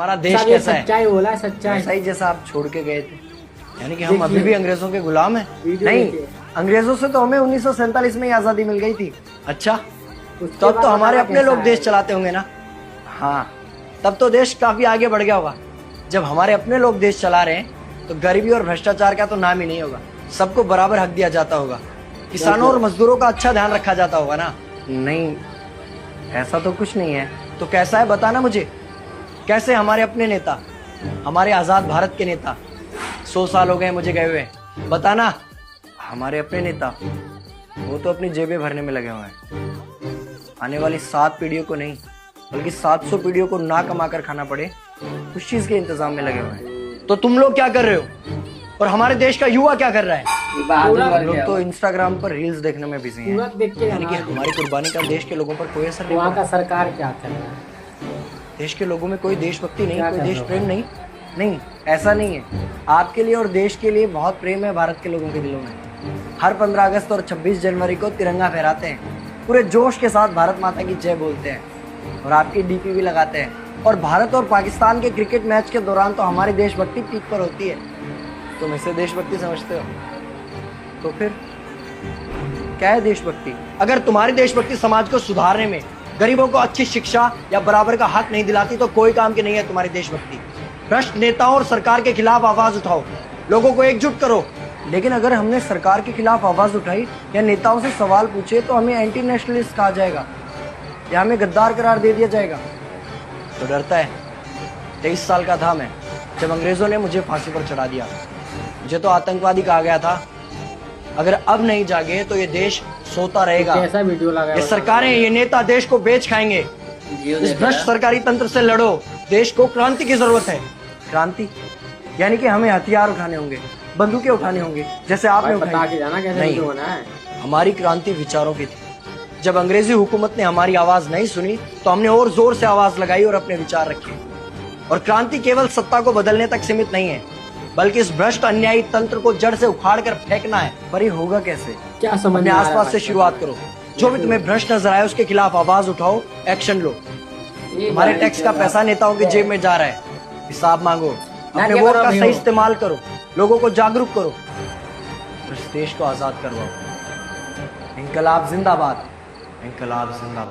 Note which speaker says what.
Speaker 1: हमारा देश कैसा है,
Speaker 2: सच्चाई बोला, सच्चाई
Speaker 1: सही जैसा आप छोड़ के गए थे। यानी कि हम अभी भी अंग्रेजों के गुलाम हैं? नहीं, अंग्रेजों से तो हमें 1947 में ही आजादी मिल गई थी। अच्छा, तो अब तो हमारे अपने लोग देश चलाते होंगे ना? हाँ, तब तो देश काफी आगे बढ़ गया होगा। जब हमारे अपने लोग देश चला रहे हैं तो गरीबी और भ्रष्टाचार का तो नाम ही नहीं होगा। सबको बराबर हक दिया जाता होगा, किसानों और मजदूरों का अच्छा ध्यान रखा जाता होगा ना? नहीं, ऐसा तो कुछ नहीं है। तो कैसा है बताना मुझे। कैसे हमारे अपने नेता, हमारे आजाद भारत के नेता, 100 साल हो गए मुझे गए हुए, बताना। हमारे अपने नेता वो तो अपनी जेबें भरने में लगे हुए हैं। आने वाली 7 पीढ़ियों को नहीं बल्कि 700 पीढ़ियों को ना कमा कर खाना पड़े उस चीज के इंतजाम में लगे हुए हैं। तो तुम लोग क्या कर रहे हो और हमारे देश का युवा क्या कर रहा है? हम लोग तो इंस्टाग्राम पर रील्स देखने में बिजी हैं। यानी कि हमारी कुर्बानी का देश के लोगों पर कोई असर नहीं।
Speaker 2: वहाँ का सरकार क्या कर रहा है?
Speaker 1: देश के लोगों में कोई देशभक्ति नहीं, कोई देश प्रेम नहीं। नहीं, ऐसा नहीं है। आपके लिए और देश के लिए बहुत प्रेम है भारत के लोगों के दिलों में। हर 15 अगस्त और 26 जनवरी को तिरंगा फहराते हैं, पूरे जोश के साथ भारत माता की जय बोलते हैं और आपकी डीपी भी लगाते हैं। और भारत और पाकिस्तान के क्रिकेट मैच के दौरान तो हमारी देशभक्ति पीक पर होती है। तुम इसे देशभक्ति समझते हो? तो फिर क्या है देशभक्ति? अगर तुम्हारी देशभक्ति समाज को सुधारने में, गरीबों को अच्छी शिक्षा या बराबर का हक नहीं दिलाती तो कोई काम की नहीं है तुम्हारी देशभक्ति। भ्रष्ट नेताओं और सरकार के खिलाफ आवाज उठाओ, लोगों को एकजुट करो। लेकिन अगर हमने सरकार के खिलाफ आवाज उठाई या नेताओं से सवाल पूछे तो हमें एंटी नेशनलिस्ट कहा जाएगा या हमें गद्दार करार दे दिया जाएगा। तो डरता है? 23 साल का था मैं जब अंग्रेजों ने मुझे फांसी पर चढ़ा दिया। मुझे तो आतंकवादी कहा गया था। अगर अब नहीं जागे तो ये देश सोता रहेगा।
Speaker 2: कैसा वीडियो लगा?
Speaker 1: ये सरकारें, ये नेता देश को बेच खाएंगे। इस भ्रष्ट सरकारी तंत्र से लड़ो। देश को क्रांति की जरूरत है। क्रांति यानी कि हमें हथियार उठाने होंगे, बंदूकें उठाने होंगे, जैसे आपने उठाई। नहीं, हमारी क्रांति विचारों की थी। जब अंग्रेजी हुकूमत ने हमारी आवाज नहीं सुनी तो हमने और जोर से आवाज लगाई और अपने विचार रखे। और क्रांति केवल सत्ता को बदलने तक सीमित नहीं है, बल्कि इस भ्रष्ट अन्यायी तंत्र को जड़ से उखाड़ कर फेंकना है। पर ये होगा कैसे?
Speaker 2: क्या समझ?
Speaker 1: अपने आसपास से शुरुआत करो। जो भी तुम्हें भ्रष्ट नजर आए उसके खिलाफ आवाज उठाओ, एक्शन लो। हमारे टैक्स का पैसा नेताओं की जेब में जा रहा है, हिसाब मांगो। अपने वोट का सही इस्तेमाल करो, लोगों को जागरूक करो, इस देश को आजाद करवाओ। इंकलाब जिंदाबाद, इंकलाब जिंदाबाद।